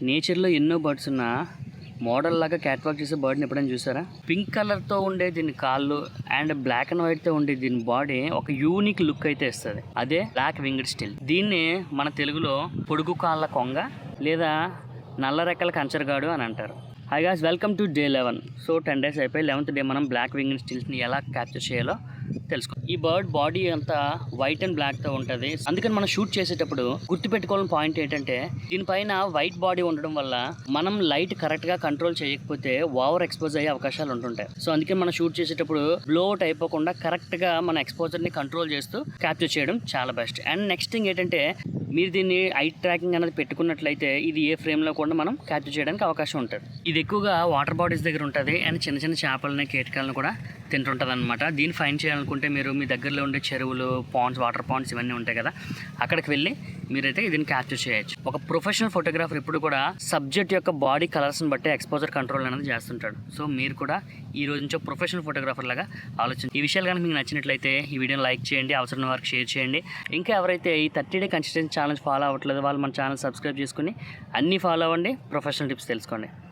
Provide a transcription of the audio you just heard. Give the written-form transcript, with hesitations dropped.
నేచర్లో ఎన్నో బర్డ్స్ ఉన్న మోడల్ లాగా క్యాట్ వాక్ చేసే బర్డ్ని ఎప్పుడైనా చూసారా? పింక్ కలర్తో ఉండే దీని కాళ్ళు అండ్ బ్లాక్ అండ్ వైట్తో ఉండే దీని బాడీ ఒక యూనిక్ లుక్ అయితే ఇస్తుంది. అదే బ్లాక్ వింగ్డ్ స్టిల్. దీన్ని మన తెలుగులో పొడుగు కాళ్ళ కొంగ లేదా నల్ల రెక్కల కంచరగాడు అని అంటారు. High guys, welcome to day 11. So 10 days అయిపోయి 11th డే మనం బ్లాక్ వింగ్డ్ స్టిల్స్ని ఎలా క్యాప్చర్ చేయాలో తెలుసుకో. ఈ బర్డ్ బాడీ అంతా వైట్ అండ్ బ్లాక్తో ఉంటుంది. అందుకని మనం షూట్ చేసేటప్పుడు గుర్తుపెట్టుకోవాలని పాయింట్ ఏంటంటే దీనిపైన వైట్ బాడీ ఉండడం వల్ల మనం లైట్ కరెక్ట్గా కంట్రోల్ చేయకపోతే ఓవర్ ఎక్స్పోజ్ అయ్యే అవకాశాలు ఉంటుంటాయి. సో అందుకని మనం షూట్ చేసేటప్పుడు బ్లోఅవుట్ అయిపోకుండా కరెక్ట్గా మన ఎక్స్పోజర్ని కంట్రోల్ చేస్తూ క్యాప్చర్ చేయడం చాలా బెస్ట్. అండ్ నెక్స్ట్ థింగ్ ఏంటంటే మీరు దీన్ని ఐ ట్రాకింగ్ అనేది పెట్టుకున్నట్లయితే ఇది ఏ ఫ్రేమ్లో కూడా మనం క్యాప్చర్ చేయడానికి అవకాశం ఉంటుంది. ఇది ఎక్కువగా వాటర్ బాడీస్ దగ్గర ఉంటుంది అండ్ చిన్న చిన్న చేపలని కీటకాలను కూడా తింటుంటుంది అనమాట. దీన్ని ఫైండ్ చేయాలనుకుంటే మీరు మీ దగ్గరలో ఉండే చెరువులు, పాండ్స్, వాటర్ పాండ్స్ ఇవన్నీ ఉంటాయి కదా, అక్కడికి వెళ్ళి మీరైతే దీన్ని క్యాప్చర్ చేయొచ్చు. ఒక ప్రొఫెషనల్ ఫోటోగ్రాఫర్ ఎప్పుడు కూడా సబ్జెక్ట్ యొక్క బాడీ కలర్స్ని బట్టి ఎక్స్పోజర్ కంట్రోల్ అనేది చేస్తుంటాడు. సో మీరు కూడా ఈ రోజు నుంచి ప్రొఫెషనల్ ఫోటోగ్రాఫర్ లాగా ఆలోచించి ఈ విషయాలు కనుక మీకు నచ్చినట్లయితే ఈ వీడియోని లైక్ చేయండి, అవసరం వారికి షేర్ చేయండి. ఇంకా ఎవరైతే ఈ 30 day కన్సిస్టెన్సీ ఛాలెంజ్ ఫాలో అవ్వట్లేదు వాళ్ళు మన ఛానల్ సబ్స్క్రైబ్ చేసుకుని అన్నీ ఫాలో అవ్వండి, ప్రొఫెషనల్ టిప్స్ తెలుసుకోండి.